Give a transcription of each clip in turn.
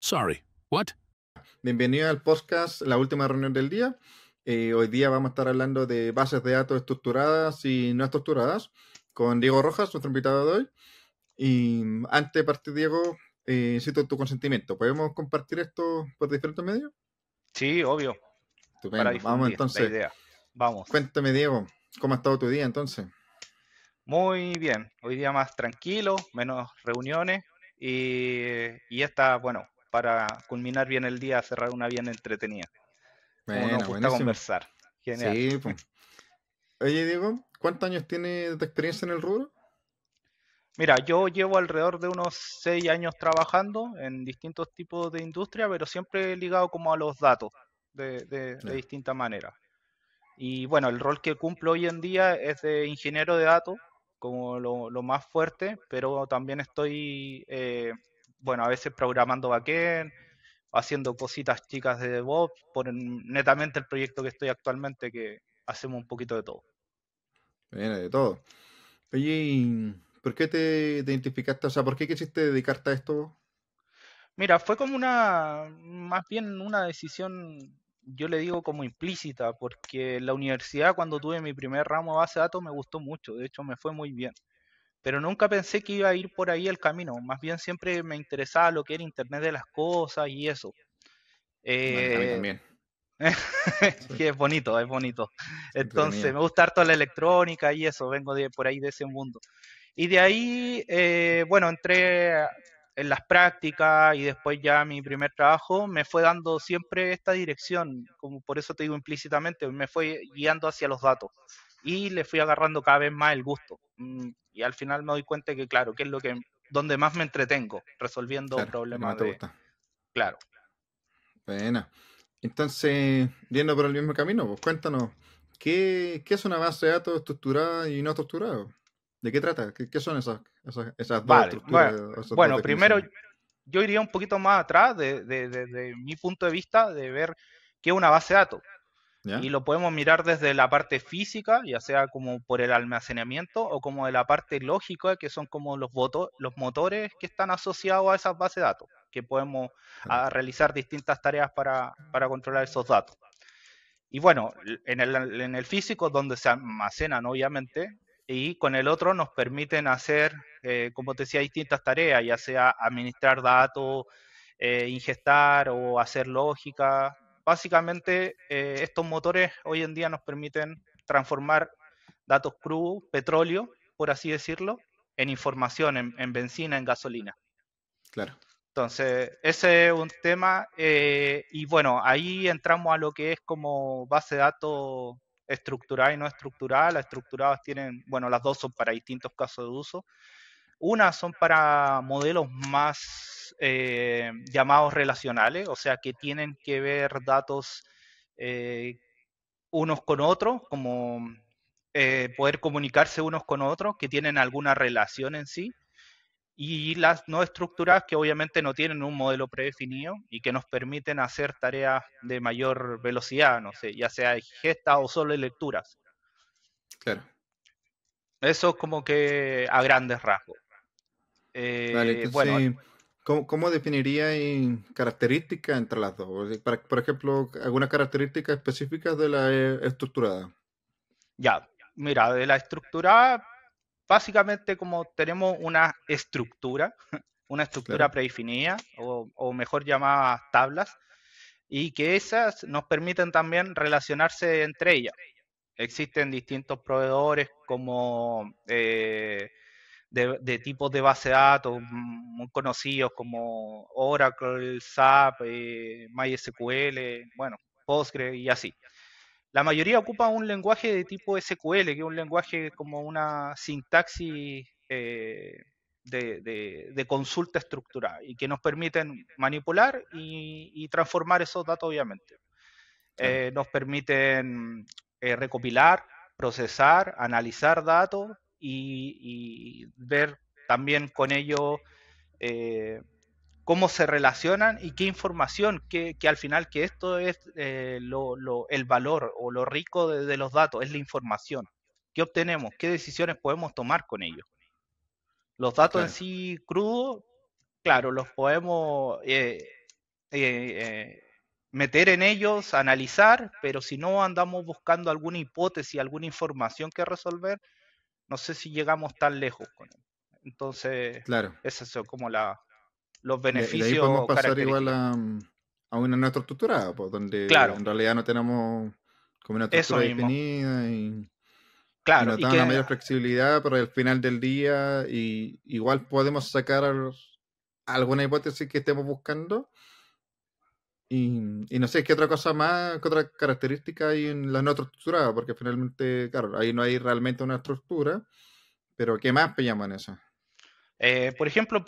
Sorry, what? Bienvenido al podcast, la última reunión del día. Hoy día vamos a estar hablando de bases de datos estructuradas y no estructuradas con Diego Rojas, nuestro invitado de hoy. Y antes de partir, Diego, necesito tu consentimiento. ¿Podemos compartir esto por diferentes medios? Sí, obvio, para Estupendo. Vamos difundir la entonces. idea. Vamos. Cuéntame, Diego, ¿cómo ha estado tu día entonces? Muy bien. Hoy día más tranquilo, menos reuniones y esta, bueno, para culminar bien el día, cerrar una bien entretenida. Como nos Bueno, gusta buenísimo. conversar. Genial. Sí, pues. Oye, Diego, ¿cuántos años tienes de experiencia en el rubro? Mira, yo llevo alrededor de unos 6 años trabajando en distintos tipos de industria, pero siempre ligado como a los datos de Ya. distintas maneras. Y bueno, el rol que cumplo hoy en día es de ingeniero de datos, como lo más fuerte, pero también estoy, bueno, a veces programando backend, haciendo cositas chicas de DevOps, netamente el proyecto que estoy actualmente, que hacemos un poquito de todo. Bueno, de todo. Oye, ¿y por qué te identificaste? O sea, ¿por qué quisiste dedicarte a esto? Mira, fue como más bien una decisión, yo le digo como implícita, porque en la universidad cuando tuve mi primer ramo de base de datos me gustó mucho, de hecho me fue muy bien. Pero nunca pensé que iba a ir por ahí el camino. Más bien siempre me interesaba lo que era Internet de las cosas y eso. Bueno, a mí Eh, también. Sí, que es bonito, es bonito. Entonces entretenido. me gusta harto la electrónica y eso, vengo de por ahí de ese mundo. Y de ahí, bueno, entré en las prácticas y después ya mi primer trabajo me fue dando siempre esta dirección, como por eso te digo implícitamente, me fue guiando hacia los datos y le fui agarrando cada vez más el gusto. Y al final me doy cuenta que, claro, que es donde más me entretengo, resolviendo Claro, lo que más problemas te gusta. claro. Buena. Entonces, yendo por el mismo camino, pues cuéntanos, ¿qué es una base de datos estructurada y no estructurada? ¿De qué trata? ¿Qué son esas dos Vale, estructuras, esas dos bueno, primero definiciones? yo iría un poquito más atrás de mi punto de vista de ver qué es una base de datos. Y ¿Ya? lo podemos mirar desde la parte física, ya sea como por el almacenamiento o como de la parte lógica, que son como los motores que están asociados a esas bases de datos, que podemos Claro. realizar distintas tareas para controlar esos datos. Y bueno, en el físico donde se almacenan, obviamente, y con el otro nos permiten hacer, como te decía, distintas tareas, ya sea administrar datos, ingestar o hacer lógica. Básicamente, estos motores hoy en día nos permiten transformar datos crudos, petróleo, por así decirlo, en información, en benzina, en gasolina. Claro. Entonces, ese es un tema y bueno, ahí entramos a lo que es como base de datos estructurada y no estructurada. Las estructuradas tienen, bueno, las dos son para distintos casos de uso. Una son para modelos más llamados relacionales, o sea, que tienen que ver datos eh, unos con otros, como poder comunicarse unos con otros, que tienen alguna relación en sí y las no estructuradas que obviamente no tienen un modelo predefinido y que nos permiten hacer tareas de mayor velocidad, no sé, ya sea gesta o solo lecturas. Claro. Eso es como que a grandes rasgos. Vale, Bueno, entonces, ¿cómo definiría características entre las dos? O sea, por ejemplo, algunas características específicas de la estructurada. ya, mira, de la estructurada, básicamente como tenemos una estructura Claro. predefinida o mejor llamadas tablas, y que esas nos permiten también relacionarse entre ellas. Existen distintos proveedores como de tipos de base de datos muy conocidos como Oracle, SAP, MySQL, bueno, Postgre y así. La mayoría ocupa un lenguaje de tipo SQL, que es un lenguaje como una sintaxis de consulta estructurada y que nos permiten manipular y transformar esos datos, obviamente. Claro. Nos permiten recopilar, procesar, analizar datos y ver también con ello eh, cómo se relacionan y qué información, que al final que esto es el valor o lo rico de los datos, es la información. ¿Qué obtenemos? ¿Qué decisiones podemos tomar con ellos? Los datos en Claro. sí crudos, claro, los podemos meter en ellos, analizar, pero si no andamos buscando alguna hipótesis, alguna información que resolver, no sé si llegamos tan lejos con él. Entonces, Claro. esos son como los Y de ahí podemos beneficios, pasar igual características. a una no estructurada, pues, donde Claro, en realidad no tenemos como una eso estructura mismo. definida y Claro, nos y da una que mayor flexibilidad, pero al final del día igual podemos sacar alguna hipótesis que estemos buscando. Y no sé, ¿qué otra cosa más, qué otra característica hay en la no estructurada? Porque finalmente, claro, ahí no hay realmente una estructura, pero ¿qué más pillamos en eso? por ejemplo,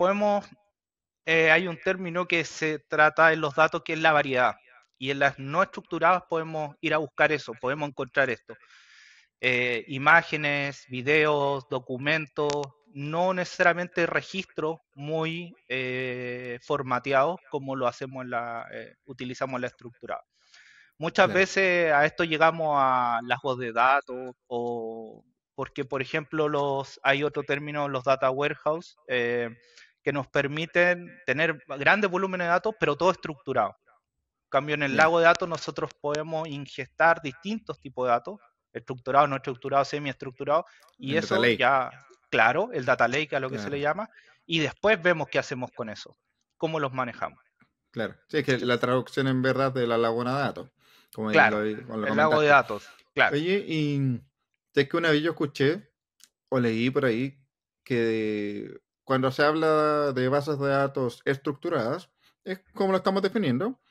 hay un término que se trata en los datos que es la variedad. Y en las no estructuradas podemos ir a buscar eso, podemos encontrar esto. Imágenes, videos, documentos, no necesariamente registros muy formateados como lo hacemos utilizamos la estructurada. Muchas Claro, veces a esto llegamos a las bases de datos o porque, por ejemplo, hay otro término, los data warehouse, que nos permiten tener grandes volúmenes de datos, pero todo estructurado. En cambio, en el ya, lago de datos nosotros podemos ingestar distintos tipos de datos, estructurados, no estructurados, semi-estructurados, y el data eso lake, ya, claro, el data lake a lo que se le claro, llama, y después vemos qué hacemos con eso, cómo los manejamos. claro. Sí, es que la traducción en verdad de la laguna de datos, como Claro, lo el lago de comentaste. datos, claro. Oye, y es que una vez yo escuché o leí por ahí que cuando se habla de bases de datos estructuradas, es como lo estamos definiendo,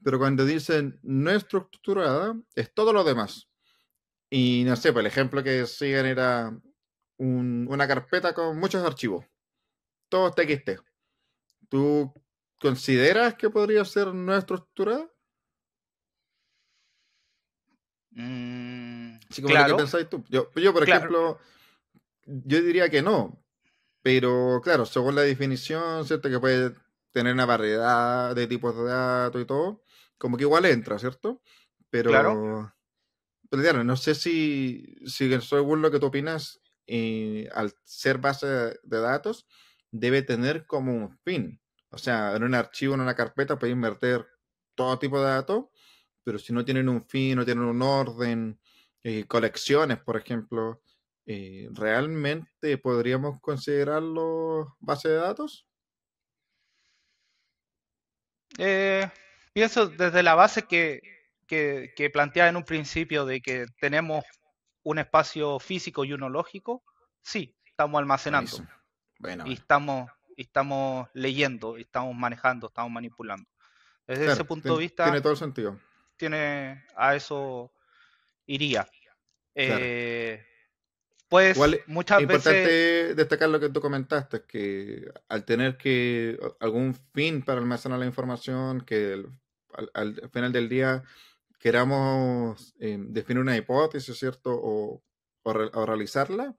pero cuando dicen no estructurada, es todo lo demás. Y no sé, pues el ejemplo que siguen era una carpeta con muchos archivos, todos TXT. ¿Tú consideras que podría ser no estructurada? Así como lo que Claro, pensáis tú. Yo, por claro, ejemplo, yo diría que no, pero claro, según la definición, ¿cierto? Que puede tener una variedad de tipos de datos y todo, como que igual entra, ¿cierto? claro. Pero claro, no sé si según lo que tú opinas, al ser base de datos, debe tener como un fin. O sea, en un archivo, en una carpeta, puedes meter todo tipo de datos, pero si no tienen un fin, no tienen un orden, colecciones, por ejemplo, ¿realmente podríamos considerarlo base de datos? Eh, Pienso desde la base que planteaba en un principio de que tenemos un espacio físico y uno lógico, sí, estamos almacenando Buenísimo. Bueno, y bueno. estamos leyendo, y estamos manejando, estamos manipulando. Desde ese Claro, punto de vista, tiene todo el sentido. a eso iría. Claro. Eh, Igual pues es muchas veces, importante destacar lo que tú comentaste, que al tener que algún fin para almacenar la información, que al final del día queramos definir una hipótesis, ¿cierto? O realizarla,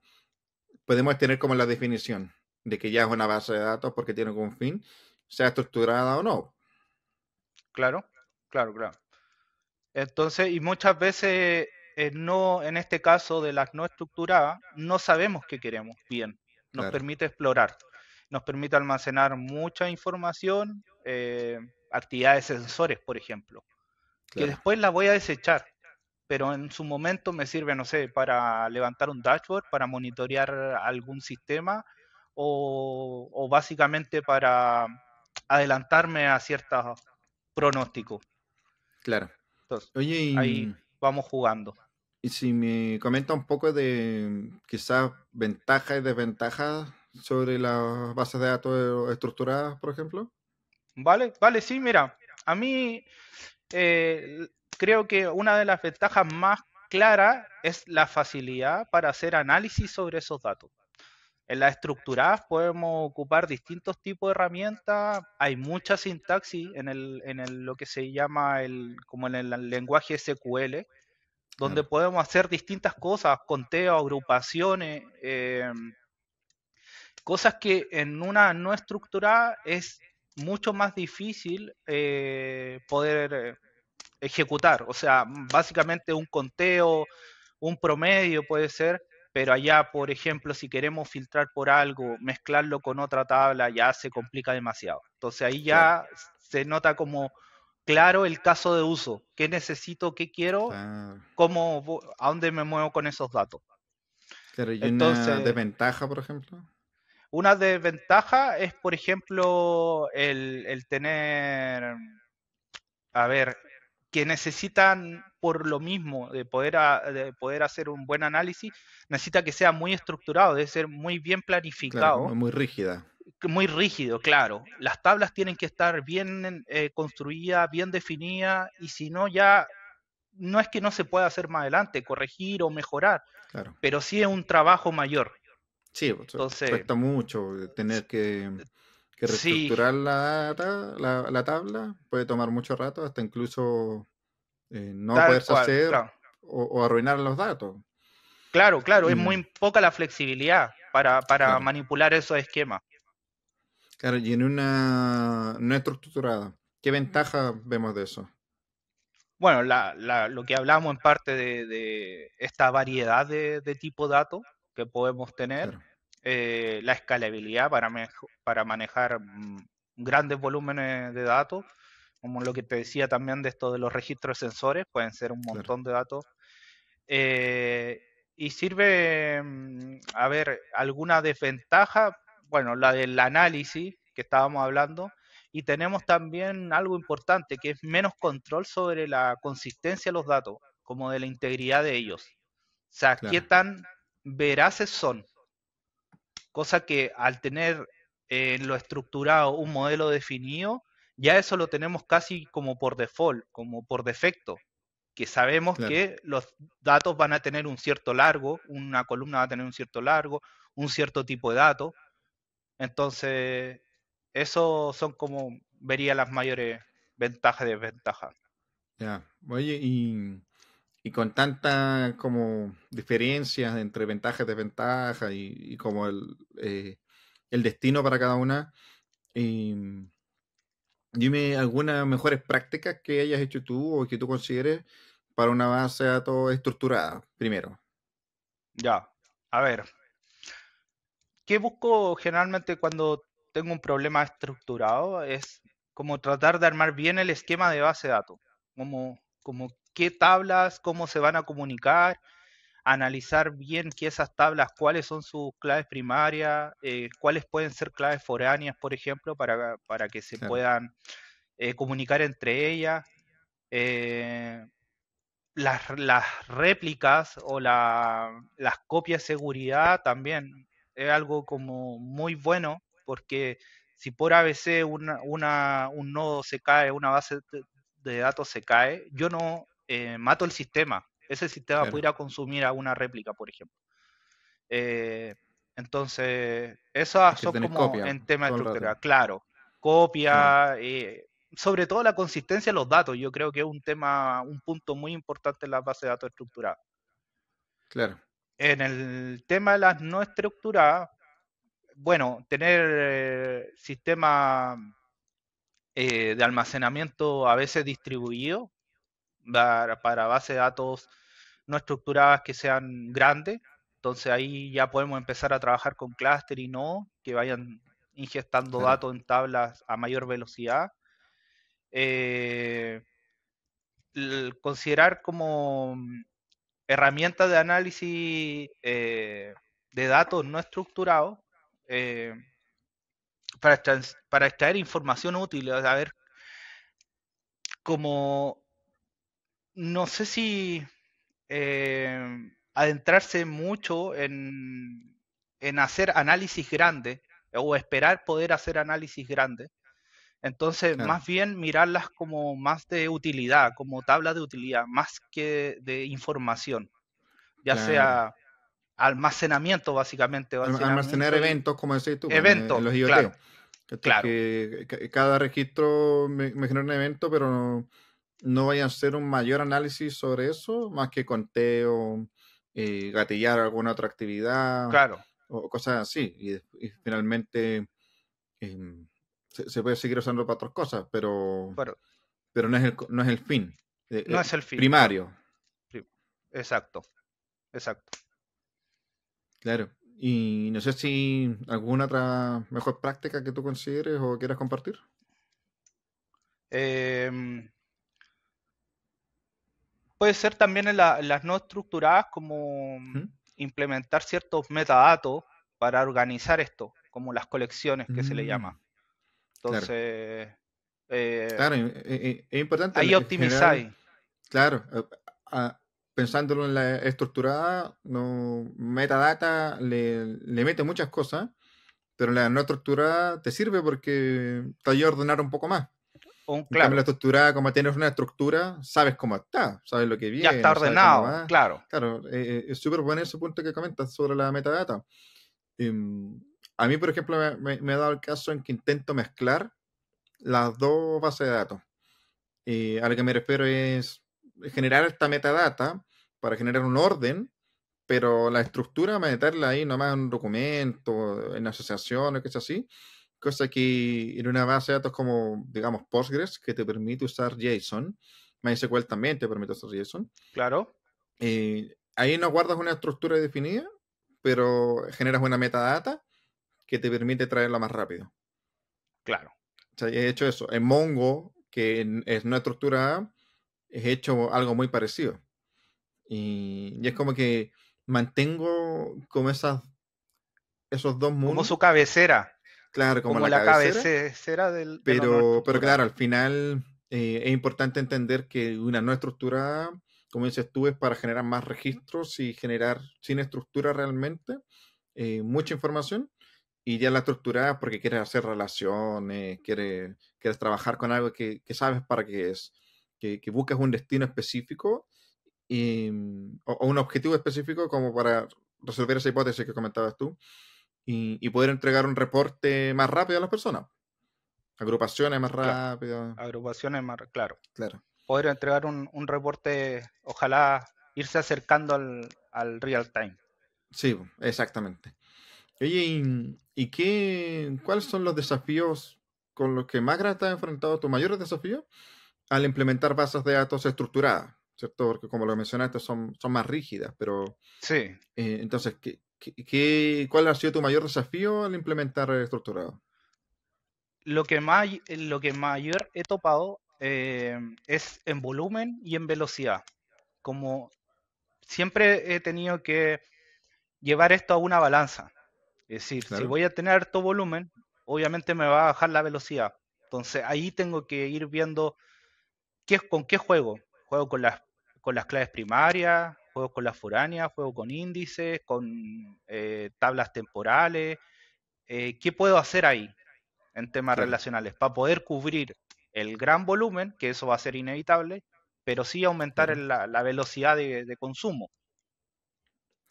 podemos tener como la definición de que ya es una base de datos porque tiene algún fin, sea estructurada o no. claro, claro, claro. Entonces, y muchas veces no, en este caso de las no estructuradas, no sabemos qué queremos bien. Nos Claro, permite explorar, nos permite almacenar mucha información, actividades sensores, por ejemplo, que claro, después la voy a desechar, pero en su momento me sirve, no sé, para levantar un dashboard, para monitorear algún sistema o básicamente para adelantarme a ciertos pronósticos. claro. Entonces, Oye, ahí y vamos jugando. Y si me comenta un poco de quizás ventajas y desventajas sobre las bases de datos estructuradas, por ejemplo. Vale, vale, sí, mira, a mí eh, creo que una de las ventajas más claras es la facilidad para hacer análisis sobre esos datos. En las estructuradas podemos ocupar distintos tipos de herramientas, hay mucha sintaxis lo que se llama como en el lenguaje SQL, donde Claro, podemos hacer distintas cosas, conteo, agrupaciones, cosas que en una no estructurada es mucho más difícil poder ejecutar. O sea, básicamente un conteo, un promedio puede ser, pero allá, por ejemplo, si queremos filtrar por algo, mezclarlo con otra tabla, ya se complica demasiado. Entonces ahí claro, ya se nota como claro el caso de uso, qué necesito, qué quiero, Claro. a dónde me muevo con esos datos. Claro, y una Entonces, desventaja, por ejemplo. una desventaja es, por ejemplo, el tener, a ver, que necesitan por lo mismo de poder hacer un buen análisis, necesita que sea muy estructurado, debe ser muy bien Claro, como planificado, muy rígida. muy rígido, claro. Las tablas tienen que estar bien construidas, bien definidas, y si no, ya no es que no se pueda hacer más adelante, corregir o mejorar, Claro. pero sí es un trabajo mayor. Sí, pues, Entonces, cuesta mucho tener que sí, reestructurar la data, la tabla. Puede tomar mucho rato, hasta incluso no tal poderse cual, hacer claro. o arruinar los datos. Claro, claro, es Y, muy poca la flexibilidad para claro, manipular esos esquemas. claro, y en una no estructurada, ¿qué ventaja vemos de eso? Bueno, lo que hablamos en parte de esta variedad de tipo de datos que podemos tener, Claro, la escalabilidad para manejar grandes volúmenes de datos, como lo que te decía también de esto de los registros de sensores, pueden ser un claro, montón de datos. Eh, y sirve, a ver, alguna desventaja, bueno, la del análisis que estábamos hablando, y tenemos también algo importante, que es menos control sobre la consistencia de los datos, como de la integridad de ellos. O sea, qué claro, tan veraces son, cosa que al tener en lo estructurado un modelo definido, ya eso lo tenemos casi como por default, como por defecto, que sabemos claro. que los datos van a tener un cierto largo, una columna va a tener un cierto largo, un cierto tipo de datos. Entonces, eso son como vería las mayores ventajas y desventajas. Ya. Oye, y con tantas como diferencias entre ventajas y desventajas y como el destino para cada una, em, dime algunas mejores prácticas que hayas hecho tú o que tú consideres para una base de datos estructurada, primero. Ya, a ver, ¿qué busco generalmente cuando tengo un problema estructurado? Es como tratar de armar bien el esquema de base de datos, como qué tablas, cómo se van a comunicar, analizar bien que esas tablas, cuáles son sus claves primarias, cuáles pueden ser claves foráneas, por ejemplo, para que se Claro, puedan comunicar entre ellas. Eh, las réplicas o las copias de seguridad también es algo como muy bueno, porque si por ABC un nodo se cae, una base de datos se cae, yo no mato el sistema. Ese sistema claro. puede ir a consumir a una réplica, por ejemplo. Eh, entonces, Hay esas que son tener como copia en tema de todo el rato. estructura. Claro, Claro, copia, sobre todo la consistencia de los datos. Yo creo que es un tema, un punto muy importante en las bases de datos estructuradas. claro, En el tema de las no estructuradas, bueno, tener sistemas de almacenamiento a veces distribuido para bases de datos no estructuradas que sean grandes. Entonces ahí ya podemos empezar a trabajar con clúster y no que vayan ingestando claro, datos en tablas a mayor velocidad. Eh, Considerar como herramientas de análisis de datos no estructurados eh, para extraer información útil. A ver, como no sé si adentrarse mucho en hacer análisis grandes o esperar poder hacer análisis grandes. Entonces, claro, más bien mirarlas como más de utilidad, como tabla de utilidad, más que de información, ya claro. sea almacenamiento básicamente, Almacenar almacenamiento y eventos, como decís tú, pues, en eventos, los claro, IoT. ¿Cachai? claro, Que cada registro me genera un evento, pero no vaya a hacer un mayor análisis sobre eso, más que conteo, gatillar alguna otra actividad claro, o cosas así. Y finalmente em, se puede seguir usando para otras cosas, pero pero no es el fin no es el fin, claro, primario, exacto, exacto. claro. Y no sé si alguna otra mejor práctica que tú consideres o quieras compartir. Em, Puede ser también en las no estructuradas como Ujú. implementar ciertos metadatos para organizar esto, como las colecciones que se le llama. Mm, claro, Entonces, eh, claro, es importante ahí en general, optimizáis claro, a- pensándolo en la estructurada, no, metadata le mete muchas cosas, pero la no estructurada te sirve porque te ayuda a ordenar un poco más. En cambio, la claro, estructurada, como tienes una estructura, sabes cómo está, sabes lo que ya está viene, sabes cómo ordenado, va. claro. Claro, es súper bueno ese punto que comentas sobre la metadata. A mí, por ejemplo, me ha dado el caso en que intento mezclar las dos bases de datos. A lo que me refiero es generar esta metadata para generar un orden, pero la estructura meterla ahí nomás en un documento, en asociación o cosas así. Cosa que en una base de datos como, digamos, Postgres, que te permite usar JSON, MySQL también te permite usar JSON, Claro, ahí no guardas una estructura definida, pero generas una metadata que te permite traerla más rápido. claro. O sea, he hecho eso. En Mongo, que es no estructurada, he hecho algo muy parecido. Y es como que mantengo como esos dos Como su mundos, cabecera, claro, como como la la cabecera, cabecera de lo no pero claro, estructurado. al final es importante entender que una no estructurada, como dices tú, es para generar más registros y generar sin estructura realmente mucha información. Y ya la estructurada porque quieres hacer relaciones, quieres trabajar con algo que sabes para qué es, que buscas un destino específico o un objetivo específico como para resolver esa hipótesis que comentabas tú y poder entregar un reporte más rápido a las personas. Agrupaciones más Claro, rápidas, agrupaciones más, claro. claro. Poder entregar un reporte, ojalá irse acercando al real time. Sí, exactamente. Oye, cuáles son los desafíos con los que más te has enfrentado, tus mayores desafíos al implementar bases de datos estructuradas? ¿Cierto? Porque como lo mencionaste, son más rígidas, pero Sí, entonces, ¿cuál ha sido tu mayor desafío al implementar estructurado? lo que mayor he topado es en volumen y en velocidad. Como siempre he tenido que llevar esto a una balanza. Es decir, si Claro, voy a tener alto volumen, obviamente me va a bajar la velocidad. Entonces ahí tengo que ir viendo con qué juego. Juego con las claves primarias, juego con las foráneas, juego con índices, con tablas temporales. ¿Qué puedo hacer ahí en temas claro, relacionales? Para poder cubrir el gran volumen, que eso va a ser inevitable, pero sí aumentar claro, la velocidad de consumo.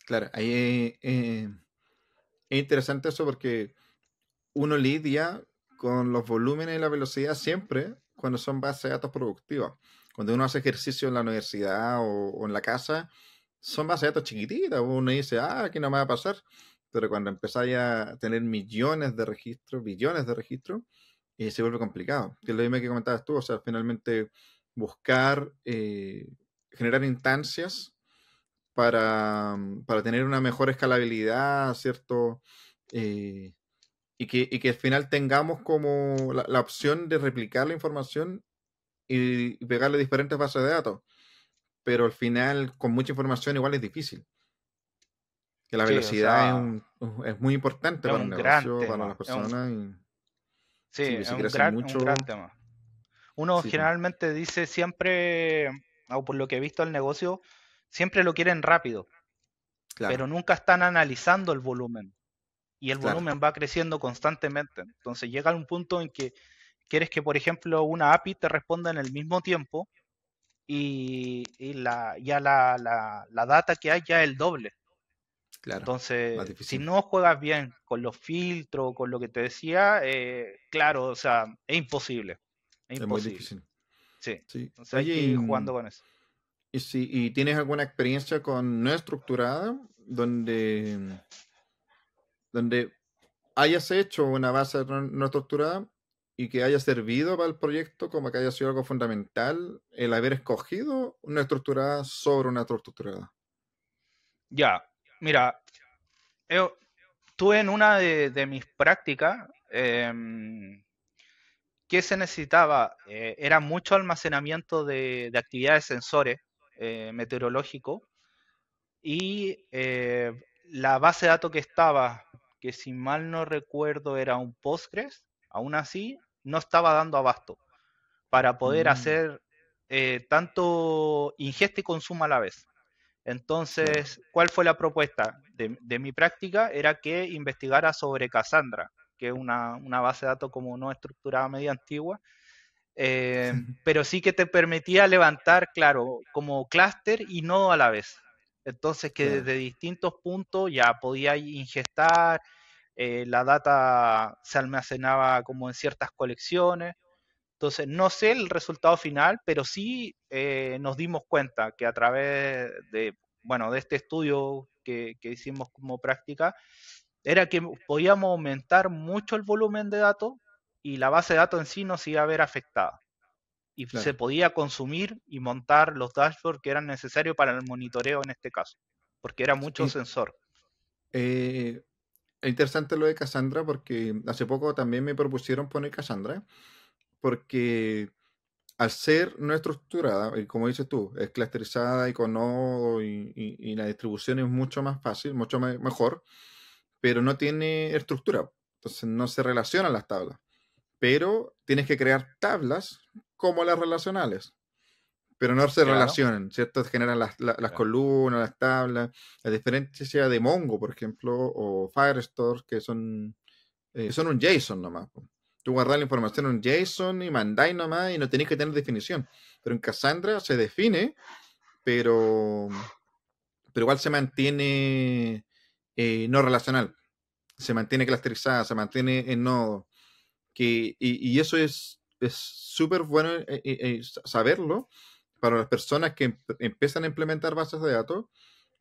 claro. Ahí es interesante eso porque uno lidia con los volúmenes y la velocidad siempre cuando son bases de datos productivas. Cuando uno hace ejercicio en la universidad o en la casa, son bases de datos chiquititas. Uno dice, aquí no me va a pasar. Pero cuando empezáis a tener millones de registros, billones de registros, se vuelve complicado. Que es lo mismo que comentabas tú. O sea, finalmente buscar, generar instancias para tener una mejor escalabilidad, ¿cierto? Eh, y que al final tengamos como la opción de replicar la información y pegarle diferentes bases de datos. Pero al final, con mucha información, igual es difícil. Que la Sí, o velocidad sea, es muy importante es para un un gran negocio, para las tema, personas. Y sí, sí, pues, es si crecen un mucho, gran tema. Uno sí, pues, generalmente dice siempre, o por lo que he visto el negocio, siempre lo quieren rápido, claro, pero nunca están analizando el volumen. Y el claro, volumen va creciendo constantemente. Entonces llega un punto en que quieres que, por ejemplo, una API te responda en el mismo tiempo y la data que hay ya es el doble. claro. Más Entonces, si difícil, no juegas bien con los filtros, con lo que te decía, claro, o sea, es imposible. Es es muy imposible. difícil. Sí. Sí. Entonces hay Oye, que ir jugando con eso. y tienes alguna experiencia con no estructurada donde hayas hecho una base no estructurada y que haya servido para el proyecto como que haya sido algo fundamental el haber escogido una estructurada sobre una estructurada? Ya, mira, estuve en una de mis prácticas, ¿qué se necesitaba? Era mucho almacenamiento de actividades sensores meteorológicos y la base de datos que estaba, que si mal no recuerdo era un Postgres, aún así no estaba dando abasto para poder Mm, hacer tanto ingesta y consumo a la vez. claro, Entonces, ¿cuál fue la propuesta de mi práctica? Era que investigara sobre Cassandra, que es una base de datos como no estructurada media antigua, pero sí que te permitía levantar, claro, como clúster y nodo a la vez. Entonces, que claro. desde distintos puntos ya podía ingestar, la data se almacenaba como en ciertas colecciones. Entonces, no sé el resultado final, pero sí nos dimos cuenta que a través de, bueno, de este estudio que hicimos como práctica, era que podíamos aumentar mucho el volumen de datos y la base de datos en sí no se iba a ver afectada. Y se Claro. podía consumir y montar los dashboards que eran necesarios para el monitoreo en este caso, porque era mucho In- sensor. es interesante lo de Cassandra porque hace poco también me propusieron poner Cassandra porque al ser no estructurada, y como dices tú, es clusterizada y con nodo y la distribución es mucho más fácil, mucho mejor, pero no tiene estructura. Entonces no se relacionan las tablas. Pero tienes que crear tablas como las relacionales, pero no se Claro, relacionan, ¿cierto? Se generan las claro, columnas, las tablas, a diferencia de Mongo, por ejemplo, o Firestore, que son un JSON nomás. Po. Tú guardas la información en un JSON y mandáis nomás y no tenéis que tener definición. Pero en Cassandra se define, pero, pero igual se mantiene no relacional. Se mantiene clusterizada, se mantiene en nodo. Y eso es súper bueno saberlo para las personas que empiezan a implementar bases de datos.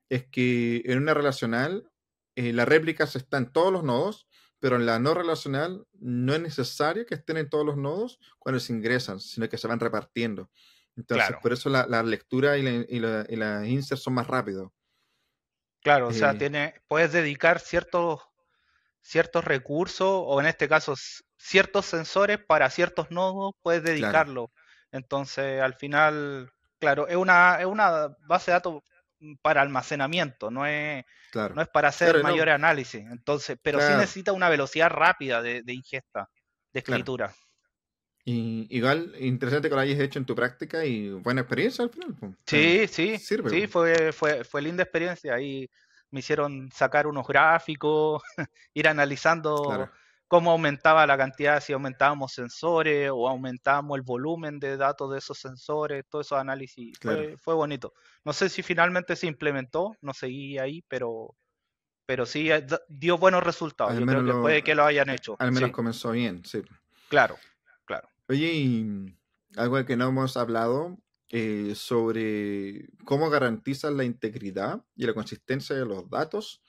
Es que en una relacional las réplicas están en todos los nodos, pero en la no relacional no es necesario que estén en todos los nodos cuando se ingresan, sino que se van repartiendo. Entonces, claro, por eso la lectura y la insert son más rápidos. claro. O sea, Eh, puedes dedicar ciertos recursos, o en este caso ciertos sensores para ciertos nodos, puedes claro, dedicarlo. Entonces, al final, claro, es una base de datos para almacenamiento, claro. no es para hacer Claro, no, mayor análisis. Entonces, pero sí claro, necesita una velocidad rápida de ingesta, de claro. escritura. Y igual, interesante que lo hayas hecho en tu práctica y buena experiencia al final. Pues. O sea, Sí, sí, sirve. sí, Pues. fue linda experiencia. Ahí me hicieron sacar unos gráficos, ir analizando Claro, cómo aumentaba la cantidad, si aumentábamos sensores o aumentábamos el volumen de datos de esos sensores, todos esos análisis. claro. Fue bonito. No sé si finalmente se implementó, no seguí ahí, pero sí dio buenos resultados. Al Yo creo menos que puede que lo hayan hecho. al menos Sí, comenzó bien, sí. claro, claro. Oye, y algo que no hemos hablado sobre cómo garantizas la integridad y la consistencia de los datos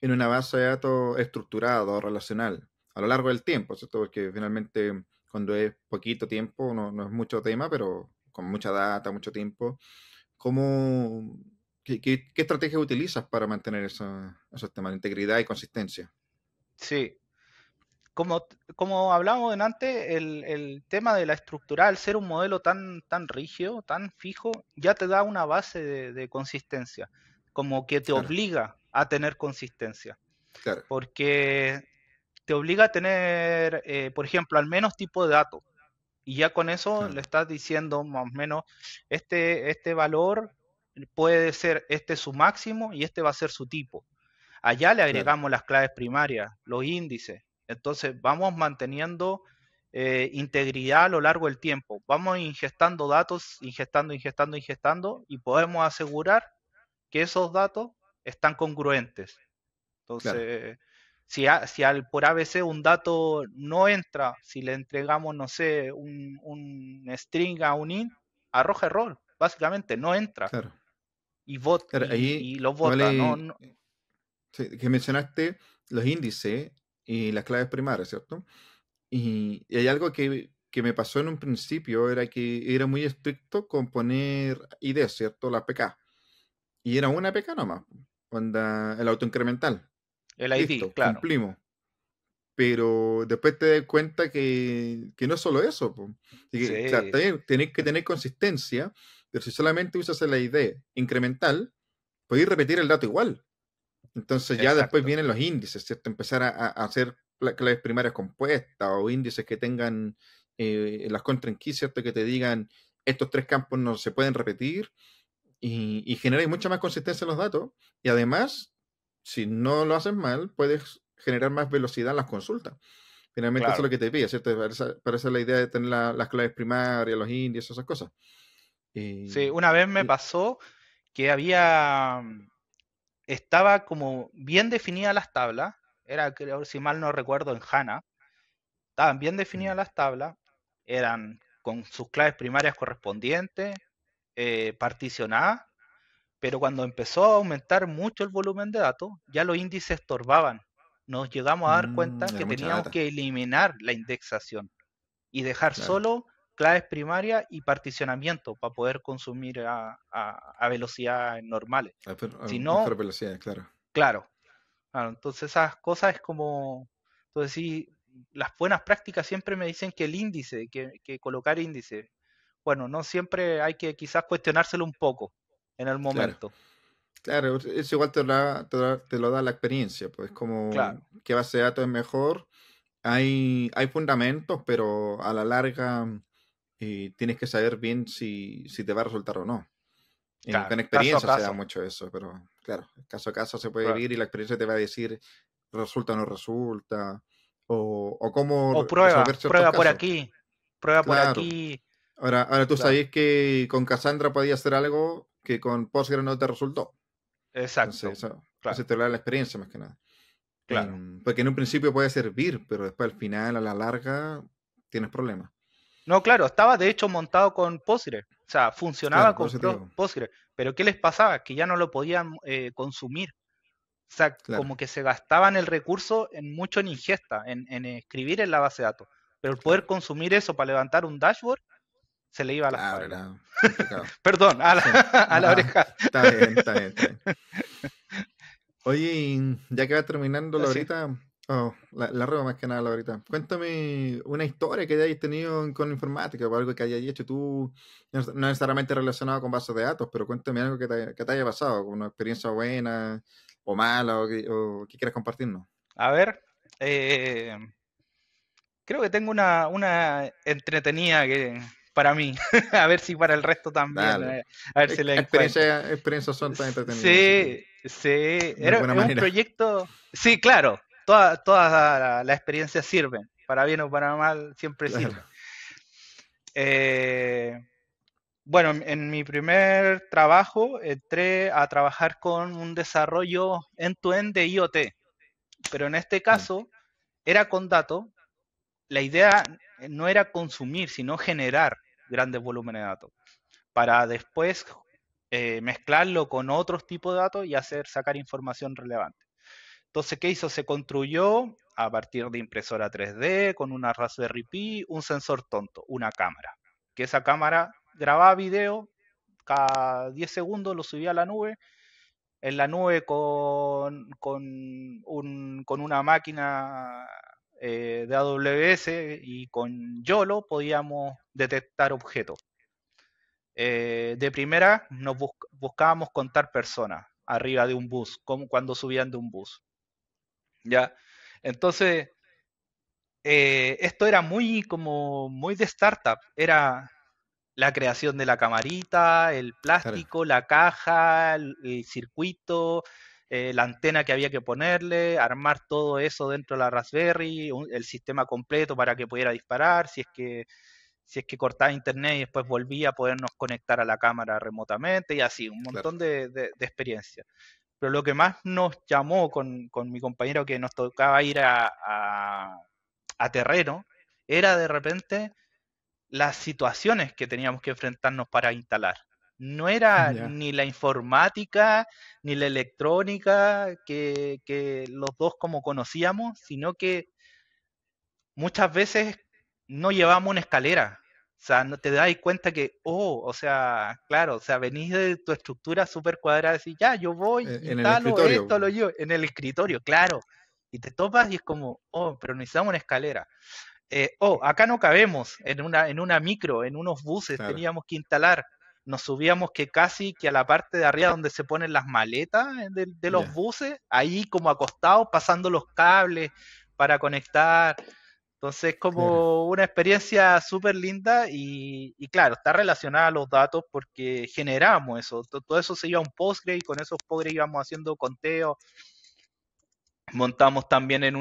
en una base de datos estructurada o relacional a lo largo del tiempo, ¿cierto? Porque finalmente cuando es poquito tiempo no es mucho tema, pero con mucha data, mucho tiempo, ¿cómo, qué estrategias utilizas para mantener esos temas de integridad y consistencia? Sí, como hablábamos antes, el tema de la estructura, al ser un modelo tan rígido, tan fijo, ya te da una base de consistencia, como que te Claro, obliga a tener consistencia, claro, porque te obliga a tener, por ejemplo, al menos tipo de datos, y ya con eso claro, le estás diciendo más o menos, este valor puede ser, este es su máximo y este va a ser su tipo. Allá le claro, agregamos las claves primarias, los índices. Entonces vamos manteniendo integridad a lo largo del tiempo. Vamos ingestando datos, ingestando, y podemos asegurar que esos datos están congruentes. claro, Entonces, si por ABC un dato no entra, si le entregamos, no sé, un string a un int, arroja error, básicamente, no entra claro. Claro, ahí y lo igual bota. No, sí, que mencionaste los índices y las claves primarias, ¿cierto? Y hay algo que me pasó en un principio, era que era muy estricto con poner ID, ¿cierto? La PK. Y era una PK nomás, onda, el autoincremental. el ID, Listo, claro. cumplimos. pero después te das cuenta que no es solo eso, po. Y que, claro, Sí, también tenés que tener consistencia, pero si solamente usas la idea incremental, podéis repetir el dato igual. Entonces ya después exacto, vienen los índices, ¿cierto? Empezar a hacer claves primarias compuestas o índices que tengan las contra keys, ¿cierto? Que te digan estos tres campos no se pueden repetir y generáis mucha más consistencia en los datos. Y además, si no lo haces mal, puedes generar más velocidad en las consultas. Finalmente eso es lo claro. que te pide, ¿cierto? Para esa es la idea de tener las claves primarias, los índices, esas cosas. Sí, Y, una vez me y- pasó que estaba como bien definidas las tablas, era, creo, si mal no recuerdo, en HANA, estaban bien definidas las tablas, eran con sus claves primarias correspondientes, particionadas, pero cuando empezó a aumentar mucho el volumen de datos, ya los índices estorbaban. Nos llegamos a dar cuenta que era mucha teníamos data, que eliminar la indexación y dejar claro. solo claves primarias y particionamiento para poder consumir a velocidades normales. A Si mejor no, velocidad, claro. claro, claro, entonces esas cosas es como, entonces sí, las buenas prácticas siempre me dicen que el índice, que colocar índice, bueno, no siempre hay que quizás cuestionárselo un poco en el Claro. momento, Claro, eso igual te lo da la experiencia, pues como claro, qué base de datos es mejor. Hay fundamentos, pero a la larga tienes que saber bien si te va a resultar o no. claro, Con caso a experiencia se da caso, mucho eso, pero claro, caso a caso se puede claro. vivir y la experiencia te va a decir resulta o no resulta, o cómo O resolver ciertos prueba casos. por Claro. aquí, Ahora tú claro, sabés que con Cassandra podía hacer algo que con Postgre no te resultó. Entonces, exacto, eso claro, te lo da la experiencia más que nada. claro. Porque en un principio puede servir, pero después al final, a la larga, tienes problemas. No, claro, estaba de hecho montado con Postgre, o sea, funcionaba Claro, por con eso te digo. Postgre, pero ¿qué les pasaba? Que ya no lo podían consumir, o sea, Claro, como que se gastaban el recurso en mucho en ingesta, en escribir en la base de datos, pero el poder claro, consumir eso para levantar un dashboard se le iba a la claro, espalda. era complicado. Perdón, Sí. a la Ah, oreja. está bien, está bien, está bien. Oye, y ya que va terminando la Así. horita, la rueda más que nada la horita, cuéntame una historia que hayáis tenido con informática o algo que hayáis hecho tú, no necesariamente relacionado con bases de datos, pero cuéntame algo que te haya pasado, una experiencia buena o mala o que quieras compartirnos. A ver, eh, creo que tengo una entretenida que para mí, a ver si para el resto también, Dale. a ver si le encuentro. Experiencias son tan entretenidas, así que Sí, sí, de alguna es un manera. proyecto, sí, claro, todas las experiencias sirven, para bien o para mal, siempre Claro. sirven. Eh, bueno, en mi primer trabajo entré a trabajar con un desarrollo end-to-end de IoT, pero en este Ya. caso era con datos. La idea no era consumir, sino generar grandes volúmenes de datos para después mezclarlo con otros tipos de datos y sacar información relevante. Entonces, ¿qué hizo? Se construyó a partir de impresora 3D con una Raspberry Pi, un sensor tonto, una cámara. Que esa cámara grababa video cada 10 segundos, lo subía a la nube. En la nube con una máquina de AWS y con YOLO podíamos detectar objetos. De primera nos buscábamos contar personas arriba de un bus, como cuando subían de un bus. ¿Ya? Entonces, esto era muy como muy de startup. Era la creación de la camarita, el Claro, plástico, la caja, el circuito, la antena que había que ponerle, armar todo eso dentro de la Raspberry, el sistema completo para que pudiera disparar, si es que cortaba internet y después volvía a podernos conectar a la cámara remotamente y así, un claro. montón de experiencias. Pero lo que más nos llamó con mi compañero que nos tocaba ir a terreno era de repente las situaciones que teníamos que enfrentarnos para instalar. No era Ya. ni la informática ni la electrónica que los dos como conocíamos, sino que muchas veces no llevamos una escalera. O sea, no te das cuenta que, o sea, claro, o sea, venís de tu estructura súper cuadrada y decís, ya, yo voy, En el instalo escritorio. esto, lo yo, en el escritorio, claro. y te topas y es como, oh, pero necesitamos una escalera. Oh, acá no cabemos en una micro, en unos buses, claro, teníamos que instalar. Nos subíamos que casi que a la parte de arriba donde se ponen las maletas de los ya. buses, ahí como acostados, pasando los cables para conectar. Entonces, Claro. como una experiencia súper linda y claro, está relacionada a los datos porque generamos eso. Todo eso se iba a un Postgre y con esos Postgre íbamos haciendo conteo. Montamos también en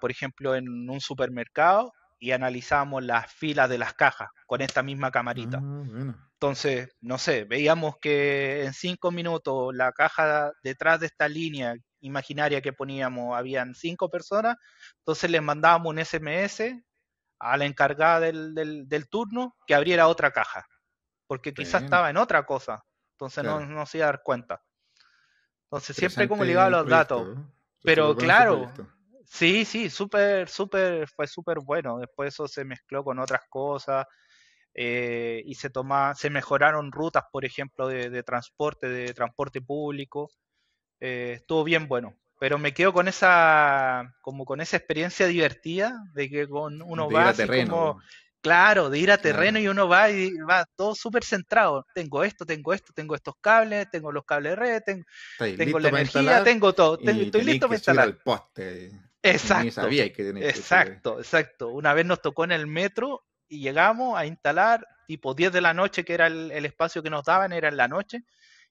por ejemplo, en un supermercado y analizamos las filas de las cajas con esta misma camarita. Ah, bueno. Entonces, no sé, veíamos que en 5 minutos la caja detrás de esta línea imaginaria que poníamos habían 5 personas, entonces les mandábamos un SMS a la encargada del turno que abriera otra caja, porque quizás Bueno, estaba en otra cosa, entonces claro. no se iba a dar cuenta. Entonces siempre como ligado a Interesante el los datos. proyecto, ¿eh? Está súper Pero bueno ese claro, proyecto. sí, sí, súper, súper, fue súper bueno. Después eso se mezcló con otras cosas y se mejoraron rutas, por ejemplo, de transporte público. Estuvo bien bueno. Pero me quedo con como con esa experiencia divertida de que uno De ir va a así como, terreno, claro, de ir a terreno claro. y uno va y va todo súper centrado. Tengo esto, tengo estos cables, tengo los cables de red, Estáis tengo la listo para energía, instalar tengo todo, y estoy tenéis listo para que subir instalar. al poste. Y ni Exacto, sabía que tenéis que subir. exacto, exacto. Una vez nos tocó en el metro y llegamos a instalar tipo 10 de la noche, que era el espacio que nos daban, era en la noche.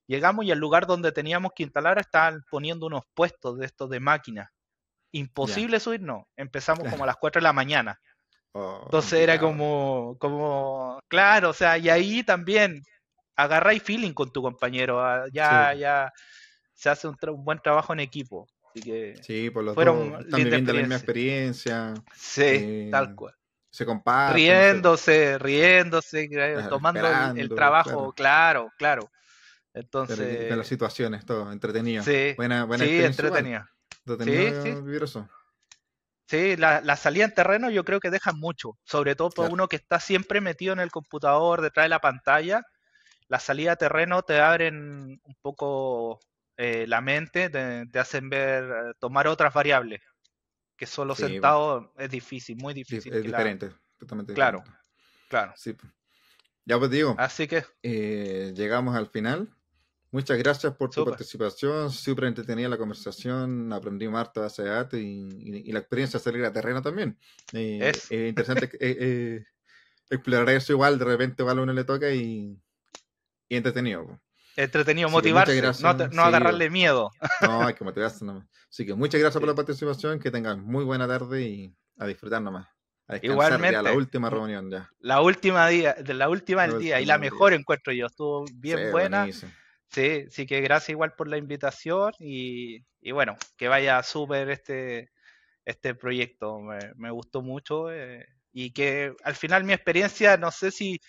Llegamos y el lugar donde teníamos que instalar estaban poniendo unos puestos de estos de máquinas. Ya, Imposible subir, no. Empezamos como a claro. las 4 de la mañana. Oh, Entonces era complicado. claro, o sea, y ahí también agarráis feeling con tu compañero. Sí, Ya se hace un buen trabajo en equipo. Así que sí, por los dos fueron están linda viviendo la misma experiencia. experiencia. Sí, tal eh, cual. se comparte, no sé, Riéndose, tomando el esperando, trabajo, claro. claro, claro. Claro, y con las Entonces, situaciones, todo, entretenido. sí, Buena sí, experiencia igual. entretenido. Sí, sí, Entretenido vivir eso. sí, la salida en terreno yo creo que deja mucho, sobre todo para Claro. uno que está siempre metido en el computador, detrás de la pantalla. La salida a terreno te abren un poco la mente, te hacen ver, tomar otras variables, que solo Sí, pues, sentado es difícil, muy difícil es que la... diferente, totalmente Claro, diferente. claro. Sí, pues. Ya pues digo, Así que, llegamos al final. Muchas gracias por tu súper. participación, súper entretenida la conversación, aprendí harto de base de datos y la experiencia de salir a terreno también. Es Interesante explorar eso igual, de repente igual a uno le toca y entretenido, pues. entretenido Así que muchas motivarse, gracias, no sí, agarrarle miedo. no, hay que motivarse nomás. Así que muchas gracias por la Sí. participación, que tengan muy buena tarde y a disfrutar nomás, a descansar ya, la Igualmente, última reunión ya, la última la del día y última la del día. mejor encuentro yo, estuvo Sí, bien buena. buenísimo. Sí, sí que gracias igual por la invitación y bueno, que vaya súper este proyecto, me gustó mucho y que al final mi experiencia no sé si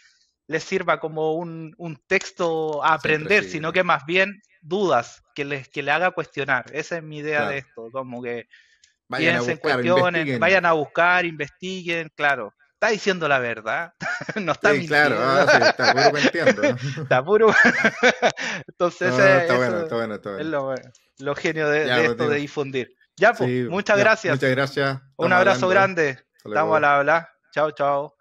les sirva como un texto a Siempre aprender, sino sirve. que más bien dudas que le haga cuestionar. Esa es mi idea de Claro. esto, como que Vayan a piensen, buscar, cuestionen, investiguen. vayan a buscar, investiguen, claro. Está diciendo la verdad, no está Sí, claro, mintiendo, sí, está puro cuenteando. está puro. Entonces, No, está bueno, eso está bueno, está es bueno. lo genio Ya, de pues esto de digo. difundir. Ya, pues, Sí, muchas ya, muchas gracias. gracias. Un Estamos abrazo hablando. grande. Hasta Estamos al luego. habla. Chao, chao.